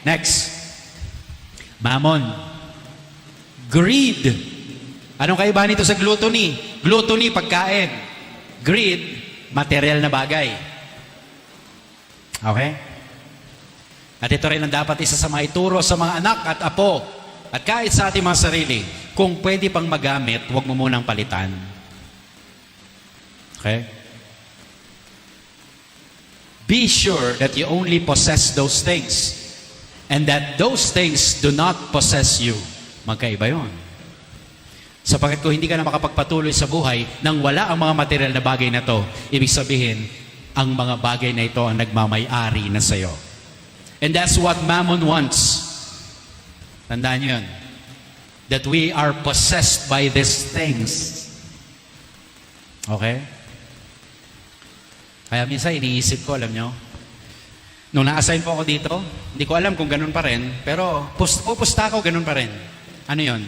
Next. Mammon. Greed. Anong kaibahan nito sa gluttony? Gluttony, pagkain. Greed, material na bagay. Okay? At ito rin ang dapat isa sa mga ituro sa mga anak at apo. At kahit sa ating mga sarili, kung pwede pang magamit, huwag mo munang palitan. Okay? Be sure that you only possess those things and that those things do not possess you. Magkaiba yun. Sapagkat kung hindi ka na makapagpatuloy sa buhay nang wala ang mga material na bagay na to, ibig sabihin, ang mga bagay na ito ang nagmamay-ari na sa'yo. And that's what Mammon wants. Tandaan nyo yun. That we are possessed by these things. Okay? Kaya minsan iniisip ko, alam nyo, nung na-assign po ako dito, hindi ko alam kung ganun pa rin, pero pupusta ako, ganun pa rin. Ano yun?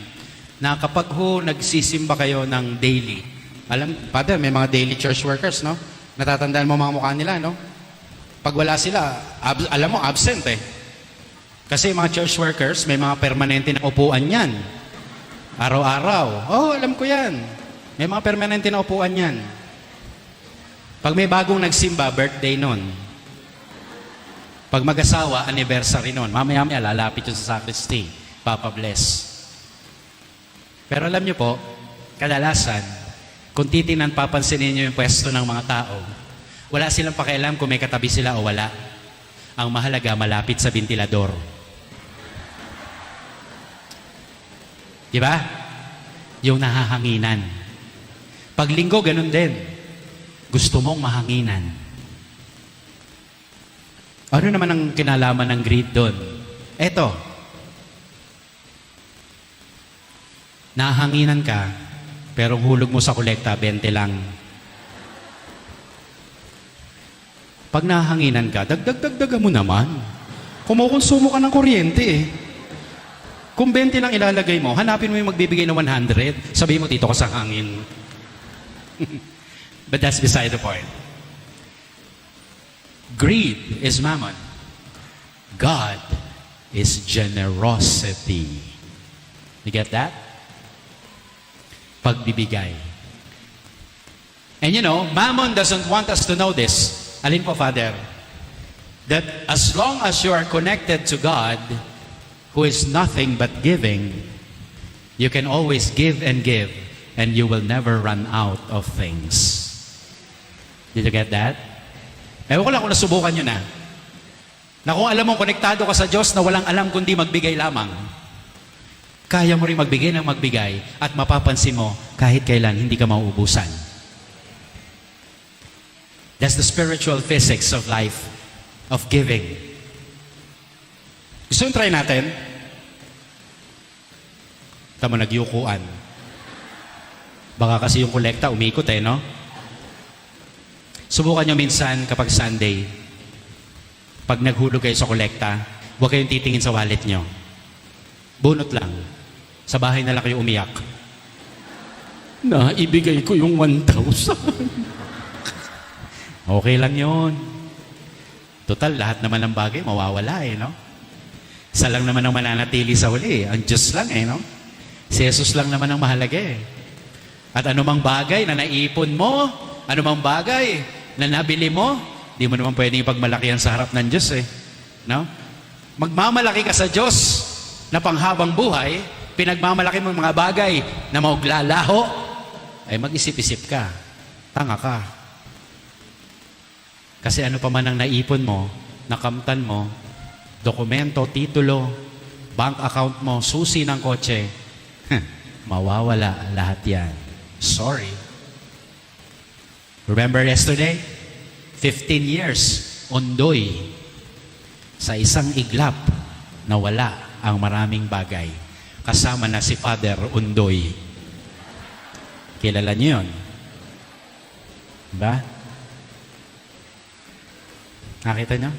Na kapag nagsisimba kayo ng daily, Father, may mga daily church workers, no? Natatandaan mo mga mukha nila, no? Pag wala sila, alam mo, absent eh. Kasi mga church workers, may mga permanente na upuan yan. Araw-araw. Oh, alam ko yan. May mga permanente na upuan yan. Pag may bagong nagsimba, birthday nun. Pag mag-asawa, anniversary nun. Mamaya-maya, lalapit yun sa sacristy. Papa bless. Pero alam niyo po, kadalasan, kung titinan, papansinin niyo yung pwesto ng mga tao, wala silang pakialam kung may katabi sila o wala. Ang mahalaga, malapit sa ventilador. Di ba? Yung nahahanginan. Pag linggo, ganun din. Gusto mong mahanginan. Ano naman ang kinalaman ng greed doon? Eto. Nahanginan ka, pero hulog mo sa kolekta, 20 lang. Pag nahanginan ka, dagdag mo naman. Kumukonsumo ka ng kuryente eh. Kung 20 lang ilalagay mo, hanapin mo yung magbibigay ng 100, sabihin mo, dito ka sa hangin. But that's beside the point. Greed is mammon. God is generosity. You get that? Pagbibigay. And you know, mammon doesn't want us to know this. Alin po, Father? That as long as you are connected to God, who is nothing but giving, you can always give, and you will never run out of things. Did you get that? Ewan ko lang kung nasubukan nyo na. Na kung alam mo, konektado ka sa Diyos na walang alam kundi magbigay lamang, kaya mo rin magbigay ng magbigay at mapapansin mo kahit kailan hindi ka mauubusan. That's the spiritual physics of life, of giving. Gusto yung try natin? Tama, nagyukuan. Baka kasi yung kolekta umikot eh, no? Subukan nyo minsan kapag Sunday, pag naghulog kayo sa kolekta, huwag kayong titingin sa wallet nyo. Bunot lang. Sa bahay na lang kayo umiyak. Naibigay ko yung 1,000. Okay lang yun. Total, lahat naman ng bagay mawawala eh, no? Isa lang naman ang mananatili sa huli. Ang Diyos lang eh, no? Si Jesus lang naman ang mahalaga eh. At anumang bagay na naipon mo, anumang bagay na nabili mo, di mo naman pwedeng ipagmalakihan sa harap ng Diyos eh. No? Magmamalaki ka sa Diyos na panghabang buhay, pinagmamalaki mo mga bagay na mauglalaho, ay mag-isip-isip ka. Tanga ka. Kasi ano pa man ang naipon mo, nakamtan mo, dokumento, titulo, bank account mo, susi ng kotse, mawawala lahat yan. Sorry. Remember yesterday? 15 years, undoy. Sa isang iglap, nawala ang maraming bagay. Kasama na si Father Undoy. Kilala niyo yun? Diba? Nakita niyo?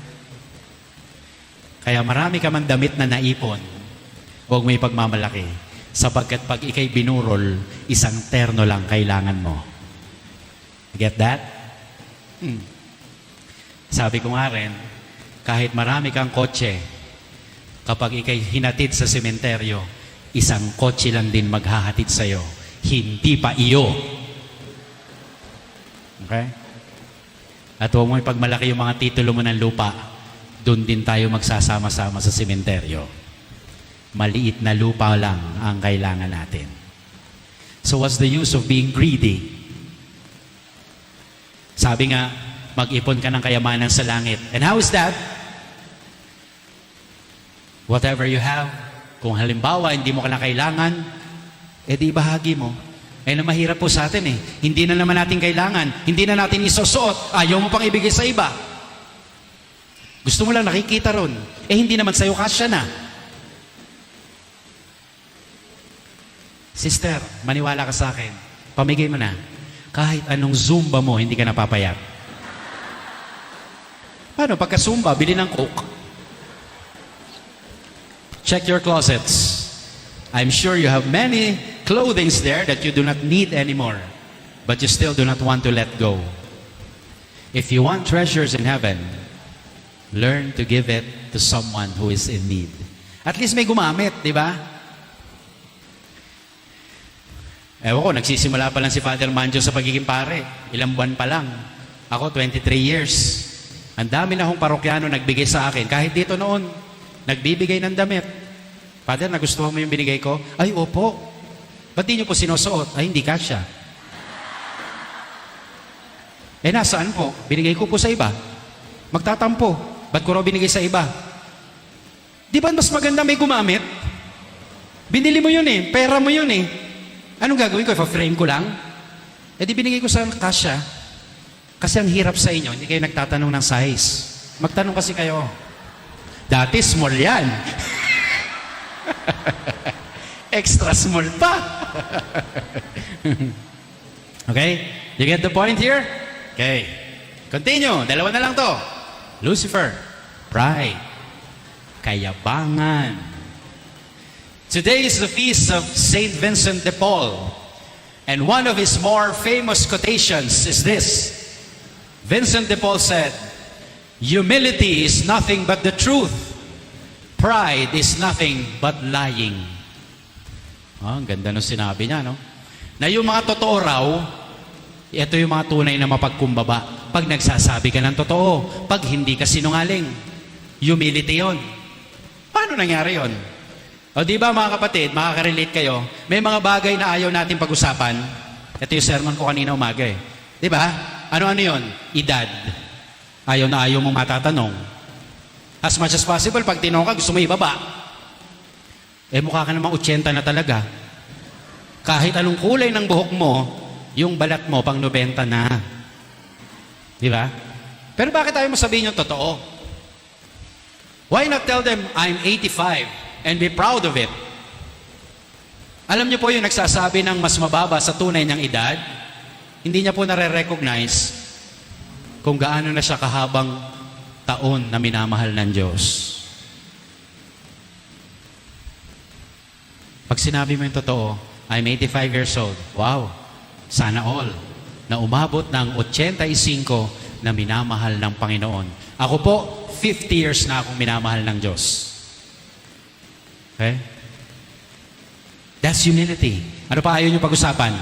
Kaya marami ka man damit na naipon, huwag mo ipagmamalaki. Sapagkat pag ikay binurol, isang terno lang kailangan mo. Get that? Sabi ko nga rin, kahit marami kang kotse, Kapag ikay hinatid sa sementeryo, isang kotse lang din maghahatid sa'yo. Hindi pa iyo. Okay? At huwag mo ipagmalaki yung mga titulo mo ng lupa, doon din tayo magsasama-sama sa sementeryo. Maliit na lupa lang ang kailangan natin. So what's the use of being greedy? Sabi nga, mag-ipon ka ng kayamanan sa langit. And how is that? Whatever you have, kung halimbawa hindi mo na kailangan, edi bahagi mo. Eh na mahirap po sa atin eh. Hindi na naman natin kailangan. Hindi na natin isusuot. Ayaw mo pang ibigay sa iba. Gusto mo lang nakikita ron. Eh hindi naman sa'yo kasya na. Sister, maniwala ka sa akin. Pamigay mo na. Kahit anong Zumba mo, hindi ka napapayat. Paano? Pagka Zumba, bili ng Coke. Check your closets. I'm sure you have many clothings there that you do not need anymore, but you still do not want to let go. If you want treasures in heaven, learn to give it to someone who is in need. At least may gumamit, di ba? Ewan ko, nagsisimula pa lang si Father Manjo sa pagiging pare. Ilang buwan pa lang. Ako, 23 years. Ang dami na hong parokyano nagbigay sa akin. Kahit dito noon, nagbibigay ng damit. Father, nagustuhan mo yung binigay ko? Ay, opo. Ba't di nyo po sinusuot? Ay, hindi kasya. Eh, nasaan po? Binigay ko po sa iba. Magtatampo. Ba't ko raw binigay sa iba? Di ba mas maganda may gumamit? Binili mo yun eh. Pera mo yun eh. Anong gagawin ko? Ipa-frame ko lang? Eh, di binigay ko sa kasya. Kasi ang hirap sa inyo, hindi kayo nagtatanong ng size. Magtanong kasi kayo. Dati small yan. Extra small pa. Okay? You get the point here? Okay. Continue. Dalawa na lang to. Lucifer. Pride. Kayabangan. Today is the feast of Saint Vincent de Paul. And one of his more famous quotations is this. Vincent de Paul said, "Humility is nothing but the truth. Pride is nothing but lying." Ang ganda nung sinabi niya, no? Na yung mga totoo raw, ito yung mga tunay na mapagkumbaba. Pag nagsasabi ka ng totoo, pag hindi ka sinungaling. Humility yon. Paano nangyari yon? O di ba mga kapatid, makaka-relate kayo, may mga bagay na ayaw natin pag-usapan. Ito yung sermon ko kanina umaga eh. Di ba? Ano-ano yon? Edad. Ayaw na ayaw mong matatanong. As much as possible, pag tinong ka, gusto mo ibaba. Eh mukha ka namang 80 na talaga. Kahit anong kulay ng buhok mo, yung balat mo pang 90 na. Di ba? Pero bakit tayo mo sabihin yung totoo? Why not tell them, I'm 85 and be proud of it? Alam niyo po yung nagsasabi ng mas mababa sa tunay niyang edad, hindi niya po nare-recognize kung gaano na siya kahabang taon na minamahal ng Diyos. Pag sinabi mo yung totoo, I'm 85 years old. Wow, sana all. Na umabot ng 85 na minamahal ng Panginoon. Ako po, 50 years na akong minamahal ng Diyos. Okay? That's humility. Ano pa ayaw nyo pag-usapan?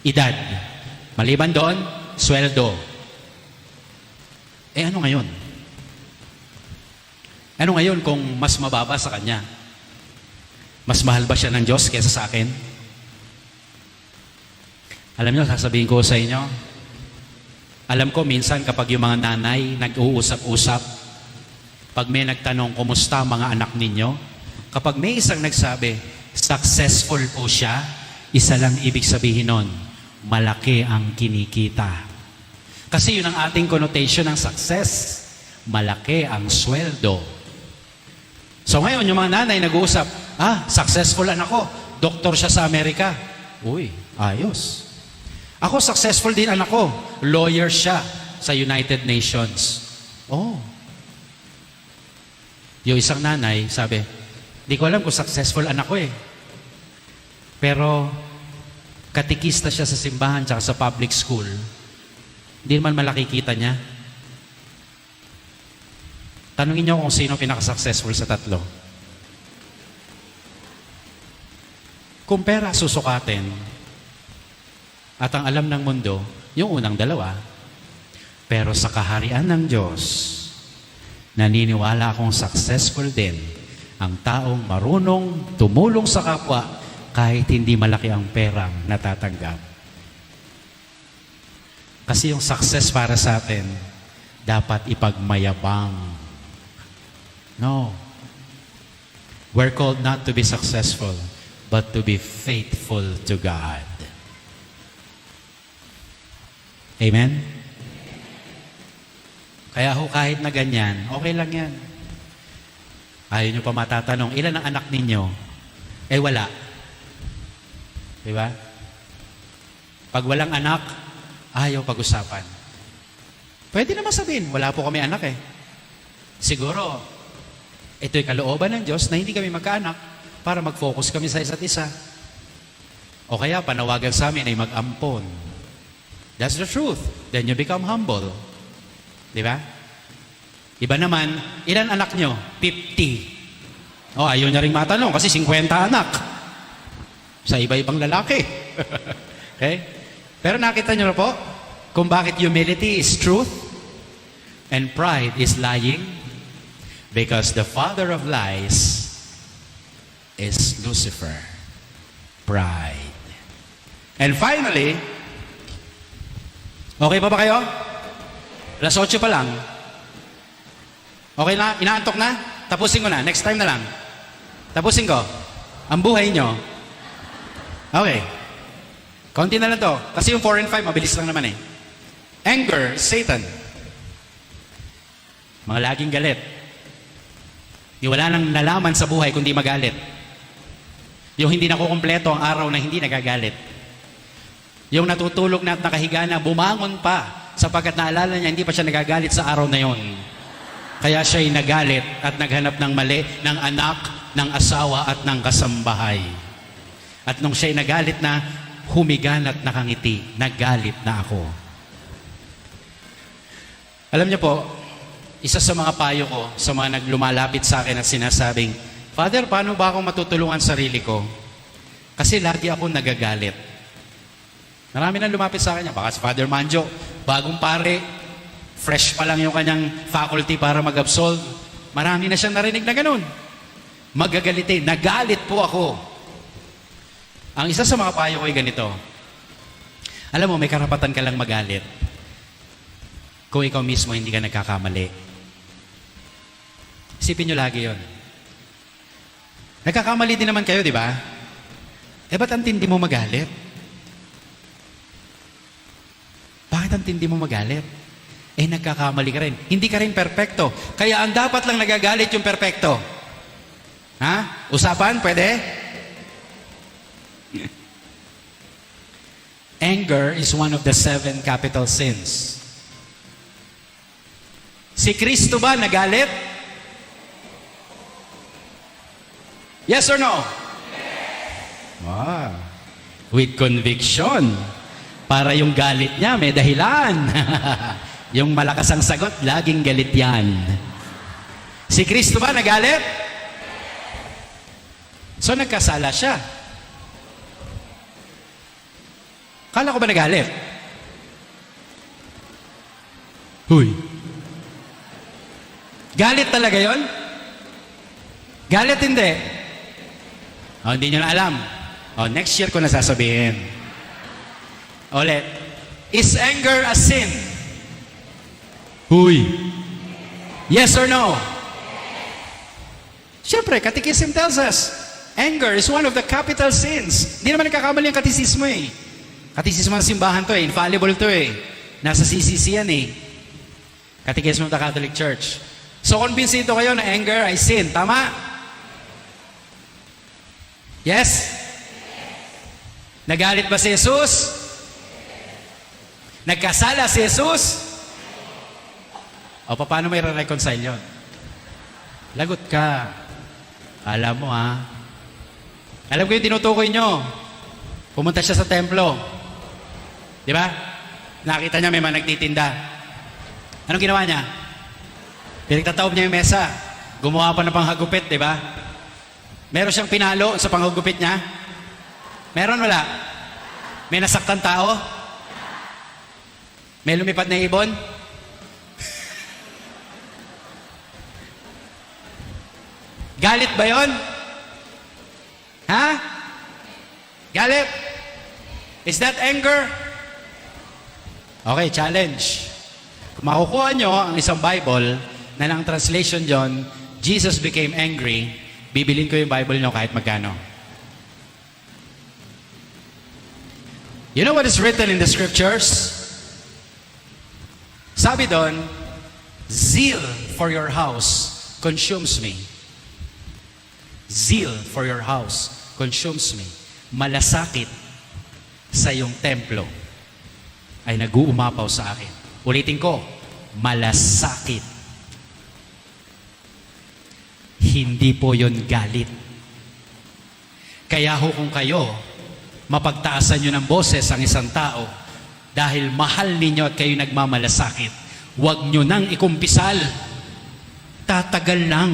Edad. Maliban doon, sweldo. Eh ano ngayon? Ano ngayon kung mas mababa sa Kanya? Mas mahal ba siya ng Diyos kaysa sa akin? Alam niyo, sasabihin ko sa inyo, alam ko minsan kapag yung mga nanay nag-uusap-usap, pag may nagtanong, kumusta mga anak ninyo? Kapag may isang nagsabi, successful po siya, isa lang ibig sabihin nun, malaki ang kinikita. Kasi yun ang ating connotation ng success, malaki ang sweldo. So ngayon, yung mga nanay nag-uusap, successful anak ko, doktor siya sa Amerika. Uy, ayos. Ako, successful din anak ko, lawyer siya sa United Nations. Oh. Yung isang nanay, sabi, di ko alam kung successful anak ko eh. Pero, katikista siya sa simbahan tsaka sa public school. Hindi naman malaki kita niya. Tanungin niyo kung sino pinaka-successful sa tatlo. Kung pera susukatin, at ang alam ng mundo, yung unang dalawa. Pero sa kaharian ng Diyos, naniniwala akong successful din ang taong marunong tumulong sa kapwa kahit hindi malaki ang perang natatanggap. Kasi yung success para sa atin, dapat ipagmayabang. No. We're called not to be successful, but to be faithful to God. Amen? Kaya ho, kahit na ganyan, okay lang yan. Ayaw nyo pa matatanong, ilan ang anak ninyo? Eh wala. Diba? Pag walang anak, ayaw pag-usapan. Pwede naman sabihin, wala po kami anak eh. Siguro, ito'y kalooban ng Diyos na hindi kami magkaanak para mag-focus kami sa isa't isa. O kaya panawagan sa amin ay mag-ampon. That's the truth. Then you become humble. Di ba? Iba naman, ilan anak nyo? 50. O, ayaw niya rin matanong kasi 50 anak. Sa iba-ibang lalaki. Okay? Pero nakita nyo na po kung bakit humility is truth and pride is lying. Because the father of lies is Lucifer. Pride. And finally, okay pa ba kayo? Alas 8 pa lang. Okay na? Inaantok na? Tapusin ko na. Next time na lang. Tapusin ko. Ang buhay nyo. Okay. Konti na lang to. Kasi yung 4 and 5, mabilis lang naman eh. Anger, Satan. Mga laging galit. Yung wala nang nalaman sa buhay kundi magalit. Yung hindi nakukumpleto ang araw na hindi nagagalit. Yung natutulog na at nakahiga na, bumangon pa sapagkat naalala niya hindi pa siya nagagalit sa araw na yon. Kaya siya'y nagalit at naghanap ng mali ng anak, ng asawa at ng kasambahay. At nung siya'y nagalit na, humigan at nakangiti, nagalit na ako. Alam niyo po, isa sa mga payo ko sa mga naglumalapit sa akin at sinasabing, Father, paano ba akong matutulungan sarili ko? Kasi lagi ako nagagalit. Marami nang lumapit sa kanya. Baka si Father Manjo, bagong pare, fresh pa lang yung kanyang faculty para mag-absolve. Marami na siyang narinig na ganun. Magagalitin. Nagalit po ako. Ang isa sa mga payo ko ay ganito. Alam mo, may karapatan ka lang magalit kung ikaw mismo hindi ka nagkakamali. Isipin nyo lagi yon. Nagkakamali din naman kayo, di ba? Eh, ba't ang tindi mo magalit? Bakit ang tindi mo magalit? Eh, nagkakamali ka rin. Hindi ka rin perpekto. Kaya ang dapat lang nagagalit yung perpekto. Ha? Usapan? Pwede? Anger is one of the 7 capital sins. Si Kristo ba nagalit? Yes or no? Yes. Wow. With conviction. Para yung galit niya may dahilan. Yung malakas ang sagot, laging galit yan. Si Kristo ba nagalit? So nagkasala siya. Kala ko ba nagalit? Huy. Galit talaga yon? Galit hindi. Oh, hindi nyo na alam. Oh, next year ko na sasabihin. Ulit. Is anger a sin? Huy. Yes or no? Siyempre, Catechism tells us, anger is one of the capital sins. Hindi naman nagkakamali ang katisismo eh. Katisismo ng simbahan to eh. Infallible to eh. Nasa CCC yan eh. Catechism of the Catholic Church. So, convinced kayo na anger ay sin. Tama? Yes? Nagalit ba si Jesus? Nagkasala si Jesus? O, paano may re-reconcile yun? Lagot ka. Alam mo ha? Alam ko yung tinutukoy nyo. Pumunta siya sa templo. Di ba? Nakita niya may mga nagtitinda. Anong ginawa niya? Pinagtataob niya yung mesa. Gumawa pa ng panghagupit, di ba? Meron siyang pinalo sa panghagupit niya? Meron, wala? May nasaktan tao? May lumipad na ibon? Galit ba yon? Ha? Galit? Is that anger? Okay, challenge. Kung makukuha nyo ang isang Bible na ng translation John, Jesus became angry, bibilin ko yung Bible nyo kahit magkano. You know what is written in the scriptures? Sabi doon, zeal for your house consumes me. Zeal for your house consumes me. Malasakit sa iyong templo ay nag-uumapaw sa akin. Ulitin ko, malasakit. Hindi po yon galit. Kaya ho kung kayo, mapagtaasan nyo ng boses ang isang tao dahil mahal ninyo at kayo nagmamalasakit, huwag nyo nang ikumpisal. Tatagal lang.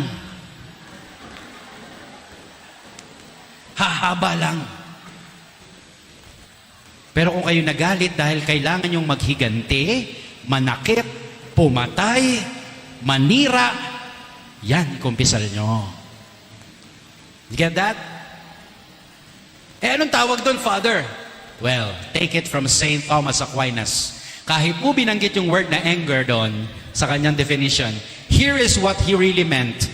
Hahaba lang. Pero kung kayo nagalit dahil kailangan nyong maghiganti, manakit, pumatay, manira, yan, kumpisal nyo. You get that? Eh, anong tawag doon, Father? Well, take it from St. Thomas Aquinas. Kahit po binanggit yung word na anger doon sa kanyang definition, here is what he really meant.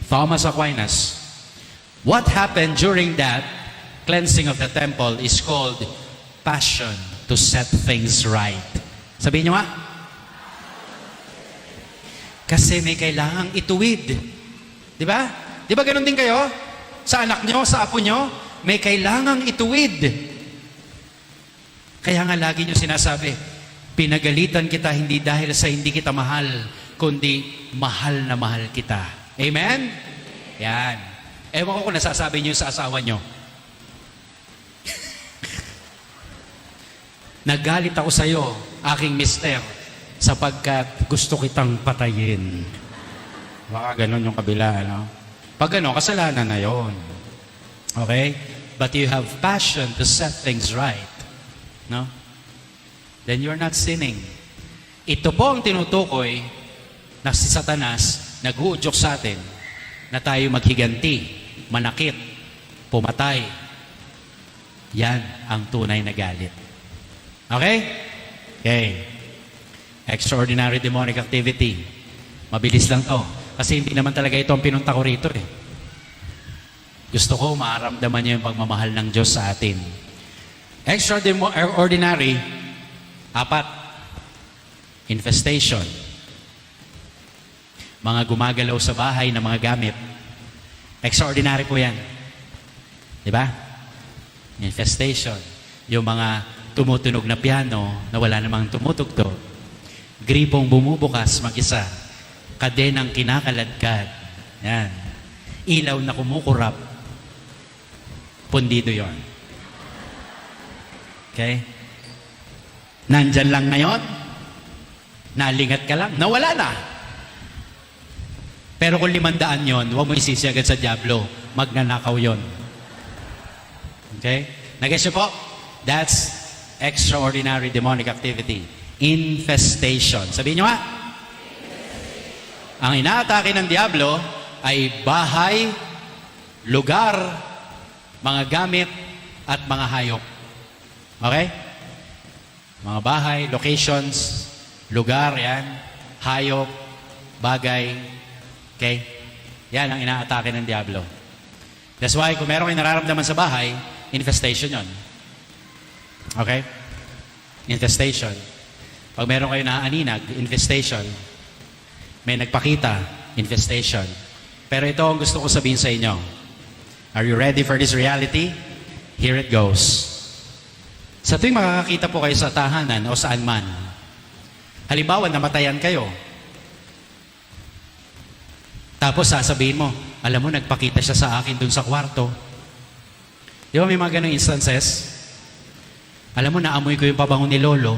Thomas Aquinas. What happened during that cleansing of the temple is called passion to set things right. Sabihin nyo nga. Kasi may kailangang ituwid. Di ba? Di ba ganun din kayo? Sa anak nyo, sa apo nyo, may kailangang ituwid. Kaya nga lagi nyo sinasabi, pinagalitan kita hindi dahil sa hindi kita mahal, kundi mahal na mahal kita. Amen? Yan. Ewan ko kung nasasabi nyo sa asawa nyo. Nagalit ako sa iyo, aking mister, sapagkat gusto kitang patayin. Baka ganon yung kabila, no? Pag ganon, kasalanan na yon. Okay? But you have passion to set things right. No? Then you're not sinning. Ito po ang tinutukoy na si Satanas nag-uudyok sa atin na tayo maghiganti, manakit, pumatay. Yan ang tunay na galit. Okay? Okay. Extraordinary demonic activity. Mabilis lang to. Kasi hindi naman talaga ito ang pinunta ko rito eh. Gusto ko maaramdaman niyo yung pagmamahal ng Diyos sa atin. Extraordinary, 4. Infestation. Mga gumagalaw sa bahay na mga gamit. Extraordinary po yan. Diba? Infestation. Yung mga tumutunog na piano na wala namang tumutugtog. Gripong bumubukas mag-isa. Kadenang kinakaladkad. Yan. Ilaw na kumukurap. Pundido yon. Okay? Nandyan lang ngayon. Nalingat ka lang. Nawala na. Pero kung 500 yon, huwag mo isisi agad sa Diablo. Magnanakaw yon. Okay? Nag-guess po? That's extraordinary demonic activity. Infestation. Sabihin nyo nga. Ang inaatake ng Diablo ay bahay, lugar, mga gamit, at mga hayop. Okay? Mga bahay, locations, lugar, yan, hayop, bagay. Okay? Yan ang inaatake ng Diablo. That's why kung meron kayo nararamdaman sa bahay, infestation yon. Okay? Infestation. Pag meron kayo naaaninag, infestation. May nagpakita, infestation. Pero ito ang gusto ko sabihin sa inyo. Are you ready for this reality? Here it goes. Sa tuwing makakakita po kayo sa tahanan o saan man, halimbawa, namatayan kayo. Tapos sasabihin mo, alam mo, nagpakita siya sa akin dun sa kwarto. Di ba may mga ganong instances? Alam mo, naamoy ko yung pabango ni Lolo.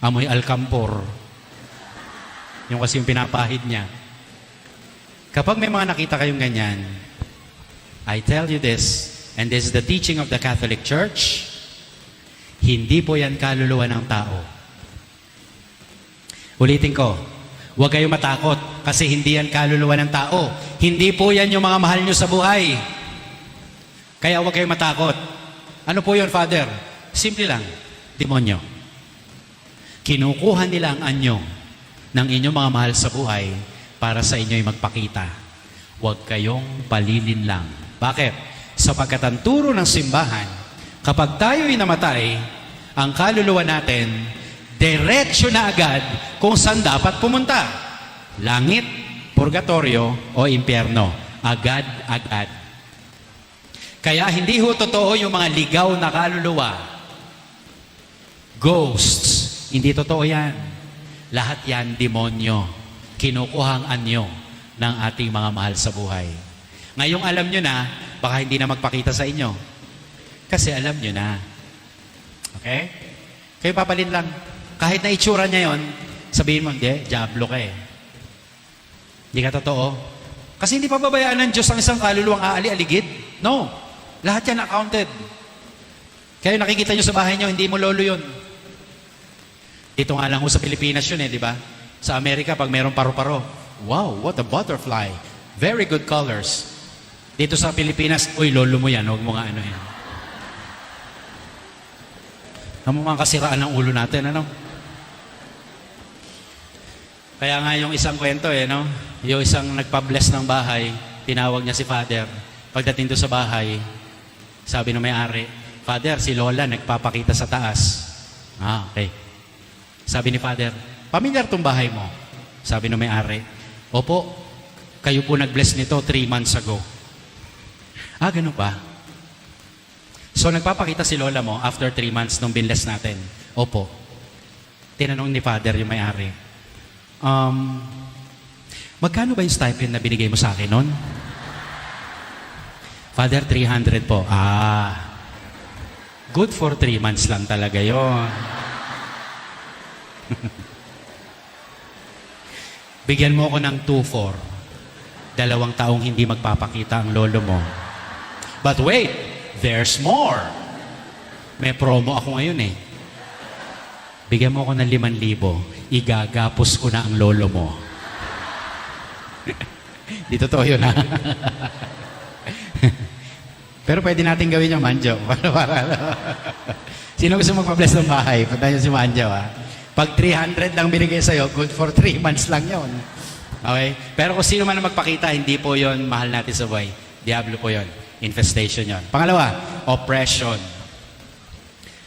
Amoy alcampor. Yung kasi yung pinapahid niya. Kapag may mga nakita kayong ganyan, I tell you this, and this is the teaching of the Catholic Church, hindi po yan kaluluwa ng tao. Ulitin ko, huwag kayong matakot kasi hindi yan kaluluwa ng tao. Hindi po yan yung mga mahal nyo sa buhay. Kaya huwag kayong matakot. Ano po yun, Father? Simple lang, demonyo. Kinukuha nila ang anyo ng inyong mga mahal sa buhay para sa inyo'y magpakita. Huwag kayong palilin lang. Bakit? Sapagkat ang turo ng simbahan, kapag tayo'y namatay, ang kaluluwa natin, diretsyo na agad kung saan dapat pumunta. Langit, purgatorio, o impyerno. Agad-agad. Kaya hindi ho totoo yung mga ligaw na kaluluwa. Ghosts. Hindi totoo yan. Lahat yan, demonyo. Kinukuhang anyo ng ating mga mahal sa buhay. Ngayong alam nyo na, baka hindi na magpakita sa inyo. Kasi alam nyo na. Okay? Kayo papalin lang. Kahit na itsura niya yon, sabihin mo, hindi, diablo ka eh. Hindi ka totoo. Kasi hindi pa babayaan ng Diyos ang isang kaluluwang aali-aligid. No. Lahat yan accounted. Kaya nakikita nyo sa bahay nyo, hindi mo lolo yun. Dito nga lang ho sa Pilipinas yun di ba? Sa Amerika, pag mayroong paru-paro, wow, what a butterfly. Very good colors. Dito sa Pilipinas, uy, lolo mo yan, huwag mo nga ano yan. Ano mga kasiraan ng ulo natin, ano? Kaya nga yung isang kwento, no? Yung isang nagpa-bless ng bahay, tinawag niya si Father. Pagdating doon sa bahay, sabi ng may-ari, Father, si Lola nagpapakita sa taas. Ah, okay. Sabi ni Father, pamilyar tong bahay mo. Sabi ng may-ari, opo, kayo po nag-bless nito 3 months ago. Ah, ganun ba? So, nagpapakita si Lola mo after 3 months nung binless natin. Opo. Tinanong ni Father yung may-ari, magkano ba yung stipend na binigay mo sa akin nun? Father, 300 po. Ah, good for 3 months lang talaga yon. Bigyan mo ako ng 2-4. 2 taong hindi magpapakita ang lolo mo. But wait, there's more. May promo ako ngayon eh. Bigyan mo ako ng 5,000. Igagapos ko na ang lolo mo. Di totoo yun ha. Pero pwede natin gawin yung Manjo. Sino gusto magpa-bless ng bahay? Punta nyo si Manjo ha. Pag 300 lang binigay sa'yo, good for 3 months lang yon. Okay? Pero kung sino man ang magpakita, hindi po yon mahal natin sa buhay. Diablo po yon. Infestation yon. Pangalawa, oppression.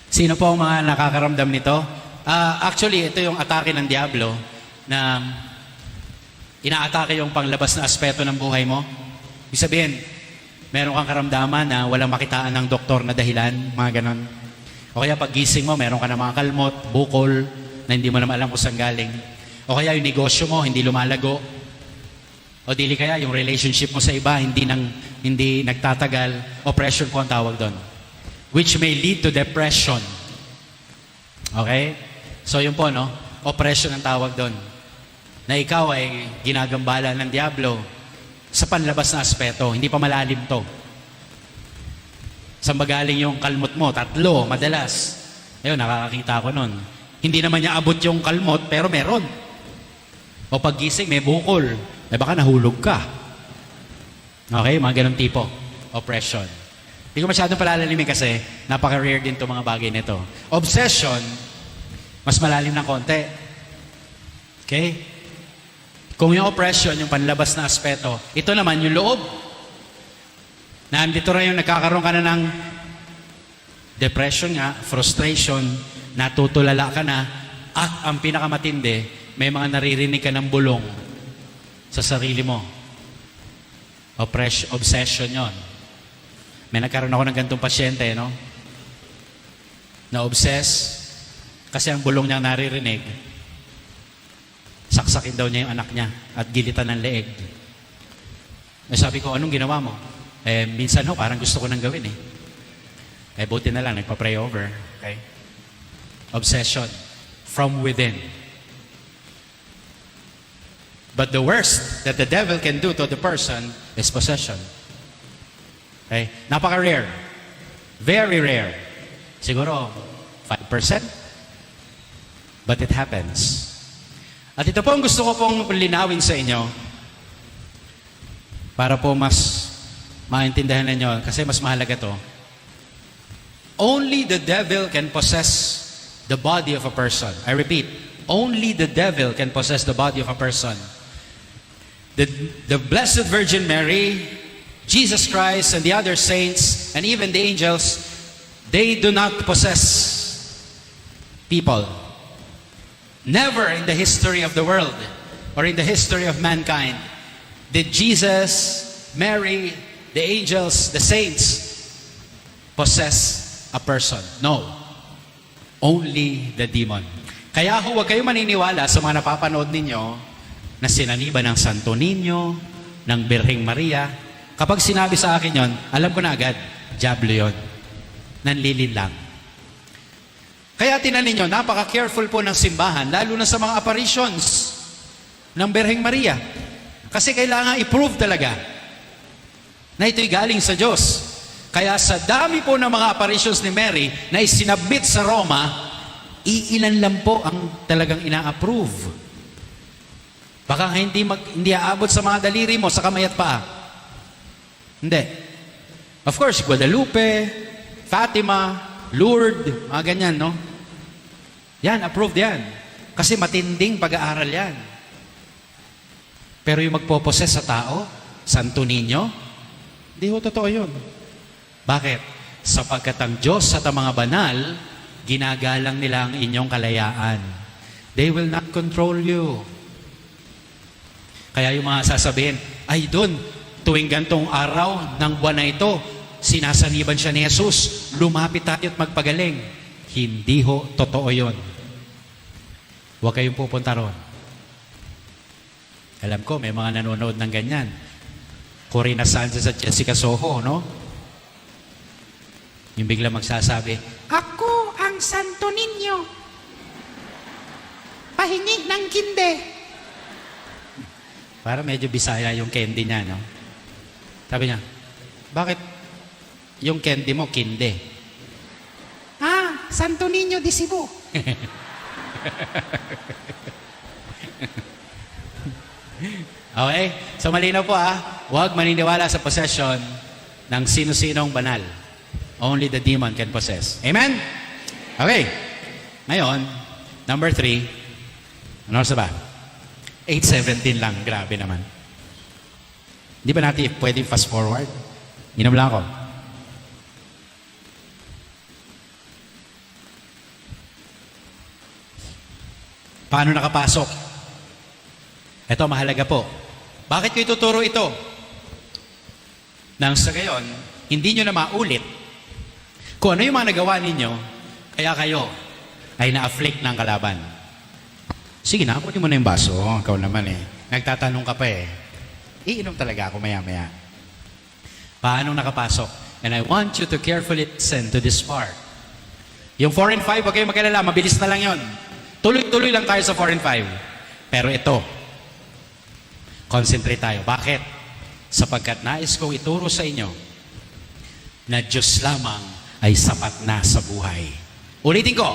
Sino po ang mga nakakaramdam nito? Actually, ito yung atake ng Diablo na inaatake yung panglabas na aspeto ng buhay mo. Ibig sabihin, meron kang karamdaman na walang makitaan ng doktor na dahilan, mga ganon. O kaya pag gising mo, meron ka na mga kalmot, bukol, na hindi mo naman alam kung saan galing. O kaya yung negosyo mo, hindi lumalago. O dili kaya yung relationship mo sa iba, hindi nagtatagal. Oppression po ang tawag doon. Which may lead to depression. Okay? So yun po, no? Oppression ang tawag doon. Na ikaw ay ginagambala ng Diablo sa panlabas na aspeto. Hindi pa malalim to. Saan ba galing yung kalmot mo? 3, madalas. Ayun, nakakakita ko nun. Hindi naman niya abot yung kalmot, pero meron. O paggising, may bukol. Eh baka nahulog ka. Okay, mga ganun tipo. Oppression. Hindi ko masyadong palalalim kasi napaka-rare din itong mga bagay nito. Obsession, mas malalim ng konti. Okay? Kung yung oppression, yung panlabas na aspeto, ito naman yung loob. Nandito rin yung nagkakaroon ka na ng depression nga, frustration, natutulala ka na, at ang pinakamatindi, may mga naririnig ka ng bulong sa sarili mo. Obsession yon. May nagkaroon ako ng ganitong pasyente, no? Na-obsess, kasi ang bulong niya naririnig, saksakin daw niya yung anak niya at gilitan ng leeg. Eh, sabi ko, anong ginawa mo? Eh, minsan parang gusto ko nang gawin eh. Eh, buti na lang, nagpa-pray over. Okay? Obsession. From within. But the worst that the devil can do to the person is possession. Okay? Napaka-rare. Very rare. Siguro 5%. But it happens. At ito po ang gusto ko pong linawin sa inyo para po mas maintindihan ninyo kasi mas mahalaga to. Only the devil can possess the body of a person. I repeat, only the devil can possess the body of a person. The Blessed Virgin Mary, Jesus Christ, and the other saints, and even the angels, they do not possess people. Never in the history of the world or in the history of mankind did Jesus, Mary, the angels, the saints possess a person. No. Only the demon. Kaya huwag kayong maniniwala sa mga napapanood ninyo na sinaniban ng Santo Niño, ng Birheng Maria. Kapag sinabi sa akin yon, alam ko na agad, diablo yon. Nanlilin lang. Kaya tinan ninyo, napaka-careful po ng simbahan, lalo na sa mga apparitions ng Birheng Maria. Kasi kailangan i-prove talaga na ito'y galing sa Diyos. Kaya sa dami po ng mga apparitions ni Mary na isinabit sa Roma, iilan lang po ang talagang ina-approve. Baka hindi aabot sa mga daliri mo, sa kamay at paa. Hindi. Of course, Guadalupe, Fatima, Lourdes, mga ganyan, no? Yan, approved yan. Kasi matinding pag-aaral yan. Pero yung magpoposes sa tao, Santo Niño, hindi ho totoo yun. Bakit? Sapagkat ang Diyos at ang mga banal, ginagalang nila ang inyong kalayaan. They will not control you. Kaya yung mga sasabihin, ay doon, tuwing gantong araw ng buwan na ito, sinasaniban siya ni Jesus, lumapit tayo at magpagaling. Hindi ho, totoo yun. Huwag kayong pupunta ron. Alam ko, may mga nanonood ng ganyan. Corina Sanchez at Jessica Soho, no? Yung bigla magsasabi, ako ang Santo Niño. Pahingig ng kinde. Para medyo Bisaya yung candy niya, no? Sabi niya, bakit yung candy mo kinde? Ah, Santo Niño di Cebu. Okay? So malinaw po huwag maniniwala sa possession ng sino-sinong banal. Only the demon can possess. Amen? Okay. Ngayon, number 3. Ano sa ba? 8:17 lang. Grabe naman. Hindi ba natin pwedeng fast forward? Inom lang ako. Paano nakapasok? Ito, mahalaga po. Bakit ko ituturo ito? Nang sa gayon, hindi nyo na maulit kung ano yung mga nagawa ninyo, kaya kayo ay na-afflict ng kalaban. Sige na, kunin mo na yung baso. Ikaw naman nagtatanong ka pa Iinom talaga ako maya-maya. Paano nakapasok? And I want you to carefully listen to this part. Yung 4 and 5, huwag kayong mag-alala, mabilis na lang yon. Tuloy-tuloy lang tayo sa 4 and 5. Pero ito, concentrate tayo. Bakit? Sapagkat nais kong ituro sa inyo na Diyos lamang ay sapat na sa buhay. Ulitin ko,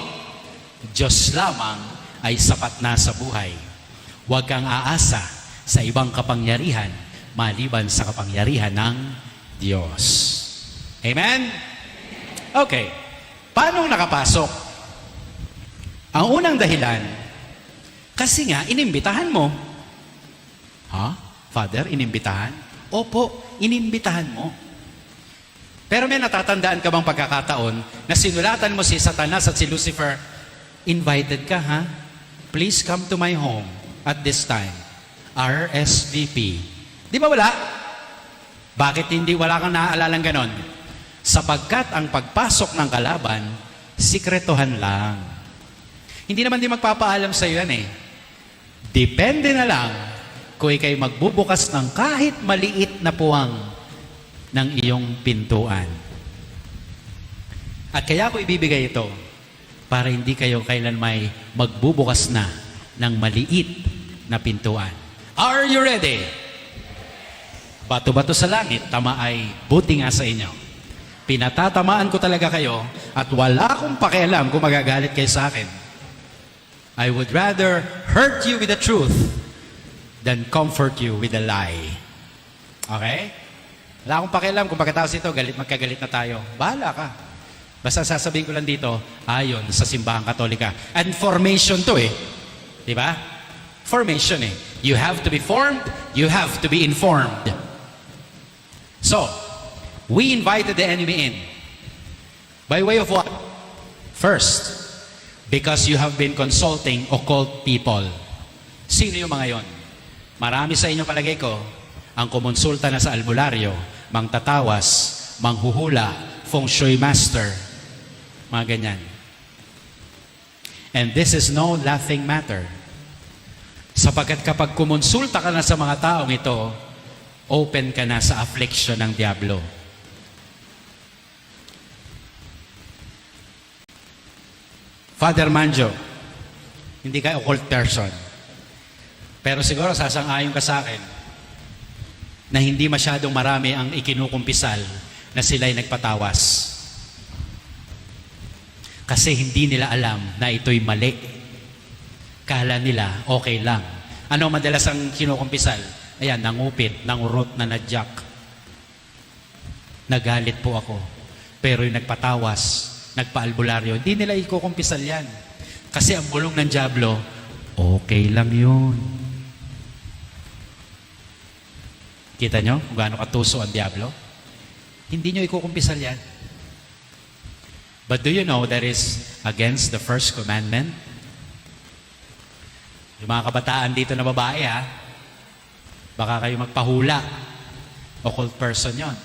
Diyos lamang ay sapat na sa buhay. Huwag kang aasa sa ibang kapangyarihan maliban sa kapangyarihan ng Diyos. Amen? Okay. Paano nakapasok? Ang unang dahilan, kasi nga, inimbitahan mo. Ha? Father, inimbitahan? Opo, inimbitahan mo. Pero may natatandaan ka bang pagkakataon na sinulatan mo si Satanas at si Lucifer, invited ka, ha? Please come to my home at this time. RSVP. Di ba wala? Bakit hindi wala kang naaalalang ganon? Sapagkat ang pagpasok ng kalaban, sikretohan lang. Hindi naman din magpapaalam sa iyo yan Depende na lang kung ikay magbubukas ng kahit maliit na puwang ng iyong pintuan. At kaya ko ibibigay ito para hindi kayo kailan may magbubukas na ng maliit na pintuan. Are you ready? Bato-bato sa langit, tama ay buti nga sa inyo. Pinatatamaan ko talaga kayo at wala akong pakialam kung magagalit kayo sa akin. I would rather hurt you with the truth than comfort you with a lie. Okay? Wala akong pakialam kung pagkatapos ito, magkagalit na tayo. Bahala ka. Basta sasabihin ko lang dito, ayon sa simbahang Katolika. And formation to eh. Di ba? Formation eh. You have to be formed, you have to be informed. So, we invited the enemy in. By way of what? First, because you have been consulting occult people. Sino yung mga yon? Marami sa inyo palagay ko, ang kumonsulta na sa albularyo, mangtatawas, manghuhula, feng shui master, mga ganyan. And this is no laughing matter. Sapagkat kapag kumonsulta ka na sa mga taong ito, open ka na sa affliction ng diablo. Father Manjo, hindi ka occult person. Pero siguro sasang-ayon ka sa akin na hindi masyadong marami ang ikinukumpisal na sila'y nagpatawas. Kasi hindi nila alam na ito'y mali. Kala nila okay lang. Ano madalas ang kinukumpisal? Ayan, nangupit, nangurot, nanadyak. Nagalit po ako. Pero yung nagpatawas, nagpaalbularyo, hindi nila ikukumpisal yan. Kasi ang bulong ng diablo, okay lang yun. Kita nyo kung gaano katuso ang diablo? Hindi nyo ikukumpisal yan. But do you know that is against the first commandment? Yung mga kabataan dito na babae ha, baka kayo magpahula. Occult person yon.